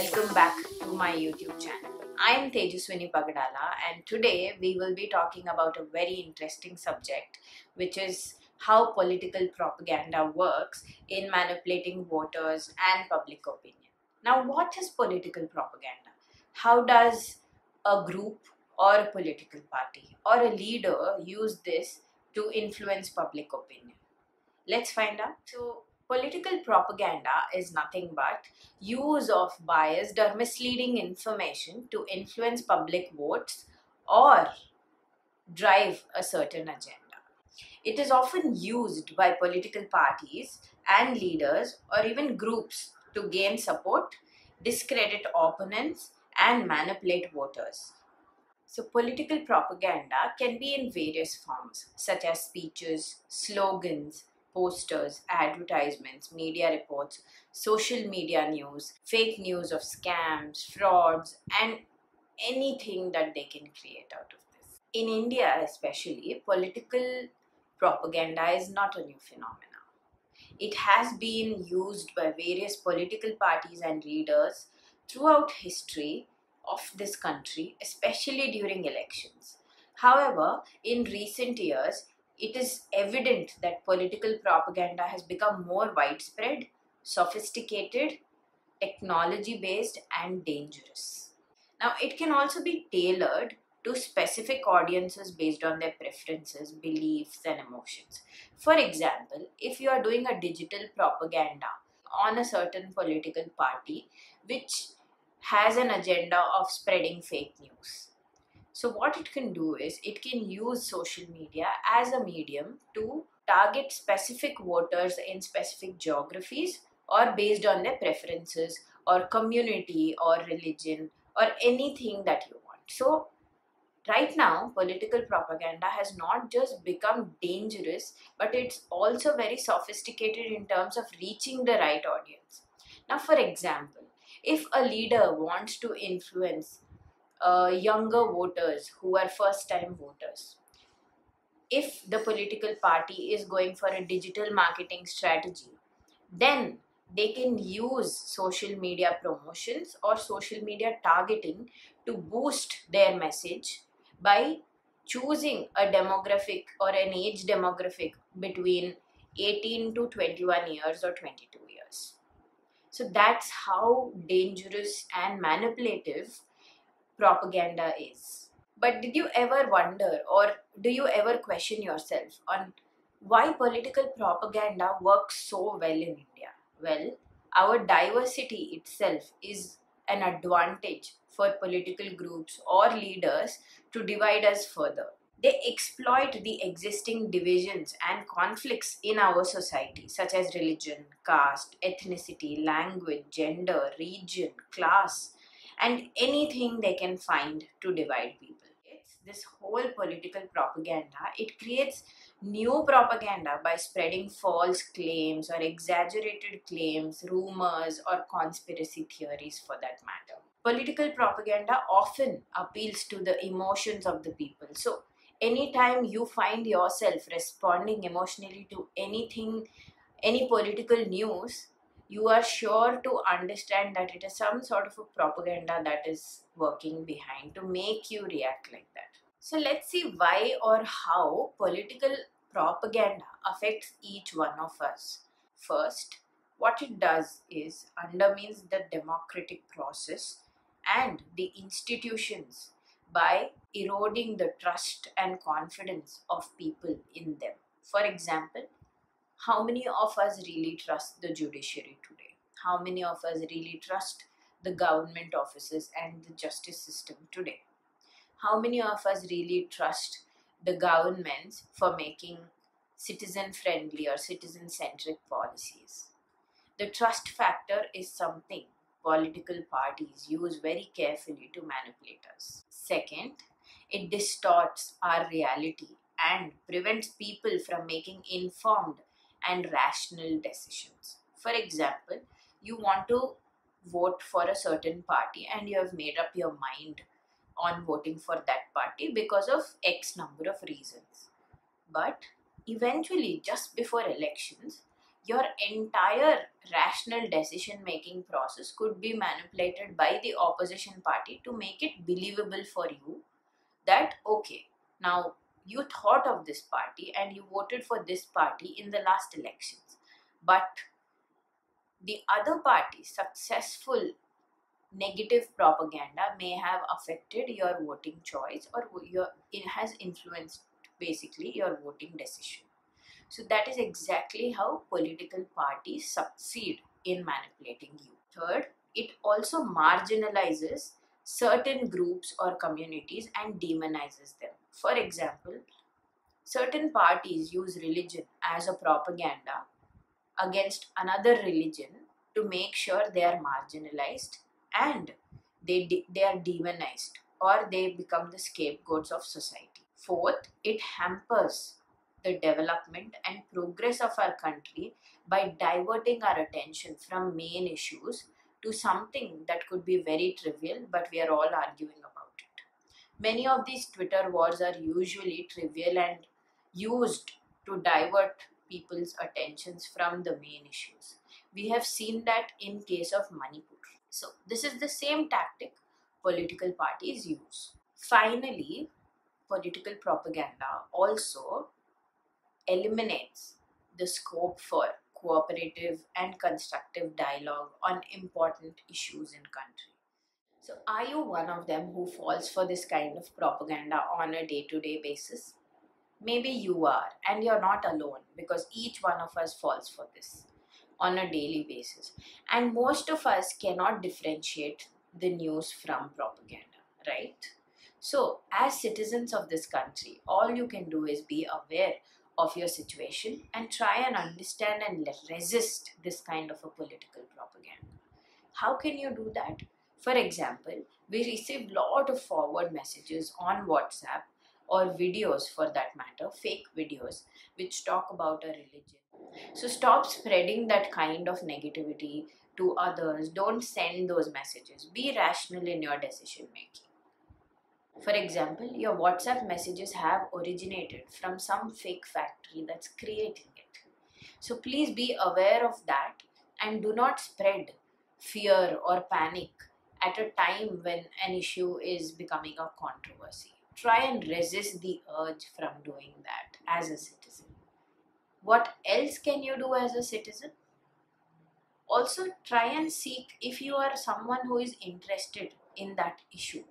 welcome back to my YouTube channel. I am Tejaswini Pagadala and today we will be talking about a very interesting subject, which is how political propaganda works in manipulating voters and public opinion. Now, what is political propaganda? How does a group or a political party or a leader use this to influence public opinion? Let's find out. So, political propaganda is nothing but use of biased or misleading information to influence public votes or drive a certain agenda. It is often used by political parties and leaders or even groups to gain support, discredit opponents, and manipulate voters. So, political propaganda can be in various forms, such as speeches, slogans, posters, advertisements, media reports, social media news, fake news of scams, frauds, and anything that they can create out of this. In India, especially, political propaganda is not a new phenomenon. It has been used by various political parties and leaders throughout history of this country, especially during elections. However, in recent years, it is evident that political propaganda has become more widespread, sophisticated, technology-based, and dangerous. Now, it can also be tailored to specific audiences based on their preferences, beliefs, and emotions. For example, if you are doing a digital propaganda on a certain political party which has an agenda of spreading fake news. So, what it can do is it can use social media as a medium to target specific voters in specific geographies or based on their preferences or community or religion or anything that you want. So, right now, political propaganda has not just become dangerous, but it's also very sophisticated in terms of reaching the right audience. Now, for example, if a leader wants to influence younger voters who are first-time voters, if the political party is going for a digital marketing strategy, then they can use social media promotions or social media targeting to boost their message by choosing a demographic or an age demographic between 18 to 21 years or 22 years. So that's how dangerous and manipulative propaganda is. But did you ever wonder or do you ever question yourself on why political propaganda works so well in India? Well, our diversity itself is an advantage for political groups or leaders to divide us further. They exploit the existing divisions and conflicts in our society, such as religion, caste, ethnicity, language, gender, region, class, and anything they can find to divide people. It's this whole political propaganda, it creates new propaganda by spreading false claims or exaggerated claims, rumors, or conspiracy theories for that matter. Political propaganda often appeals to the emotions of the people. So, anytime you find yourself responding emotionally to anything, any political news, you are sure to understand that it is some sort of a propaganda that is working behind to make you react like that. So let's see why or how political propaganda affects each one of us. First, what it does is undermines the democratic process and the institutions by eroding the trust and confidence of people in them. For example, how many of us really trust the judiciary today? How many of us really trust the government offices and the justice system today? How many of us really trust the governments for making citizen friendly or citizen centric policies? The trust factor is something political parties use very carefully to manipulate us. Second, it distorts our reality and prevents people from making informed and rational decisions. For example, you want to vote for a certain party and you have made up your mind on voting for that party because of X number of reasons. But eventually, just before elections, your entire rational decision making process could be manipulated by the opposition party to make it believable for you that okay, now you thought of this party and you voted for this party in the last elections, but the other party's successful negative propaganda may have affected your voting choice, or it has influenced basically your voting decision. So that is exactly how political parties succeed in manipulating you. Third, it also marginalizes certain groups or communities and demonizes them. For example, certain parties use religion as a propaganda against another religion to make sure they are marginalized and they are demonized, or they become the scapegoats of society. Fourth, it hampers the development and progress of our country by diverting our attention from main issues to something that could be very trivial, but we are all arguing about it. Many of these Twitter wars are usually trivial and used to divert people's attentions from the main issues. We have seen that in case of Manipur. So this is the same tactic political parties use. Finally, political propaganda also eliminates the scope for cooperative and constructive dialogue on important issues in country. So are you one of them who falls for this kind of propaganda on a day-to-day basis? Maybe you are, and you're not alone, because each one of us falls for this on a daily basis. And most of us cannot differentiate the news from propaganda, right? So, as citizens of this country, all you can do is be aware of your situation and try and understand and resist this kind of a political propaganda. How can you do that? For example, we receive lot of forward messages on WhatsApp, or videos for that matter, fake videos, which talk about a religion. So stop spreading that kind of negativity to others. Don't send those messages. Be rational in your decision making. For example, your WhatsApp messages have originated from some fake factory that's creating it. So please be aware of that and do not spread fear or panic at a time when an issue is becoming a controversy. Try and resist the urge from doing that as a citizen. What else can you do as a citizen? Also, try and seek, if you are someone who is interested in that issue,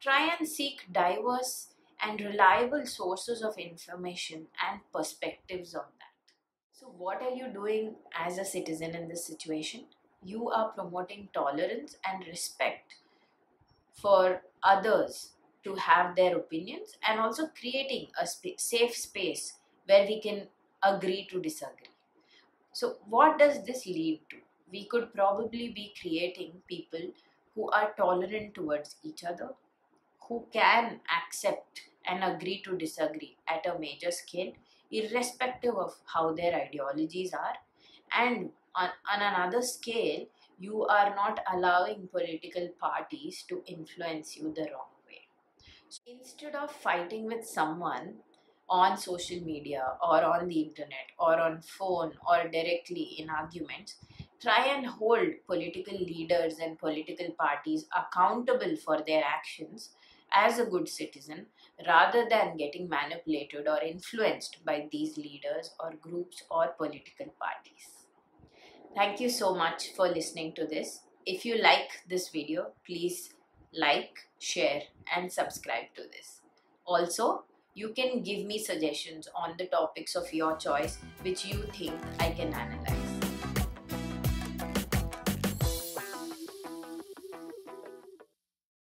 try and seek diverse and reliable sources of information and perspectives on that. So, what are you doing as a citizen in this situation? You are promoting tolerance and respect for others to have their opinions, and also creating a safe space where we can agree to disagree. So, what does this lead to? We could probably be creating people who are tolerant towards each other, who can accept and agree to disagree at a major scale, irrespective of how their ideologies are. And on another scale, you are not allowing political parties to influence you the wrong way. So instead of fighting with someone on social media or on the internet or on phone or directly in arguments, try and hold political leaders and political parties accountable for their actions as a good citizen, rather than getting manipulated or influenced by these leaders or groups or political parties. Thank you so much for listening to this. If you like this video, please like, share and subscribe to this. Also, you can give me suggestions on the topics of your choice which you think I can analyze.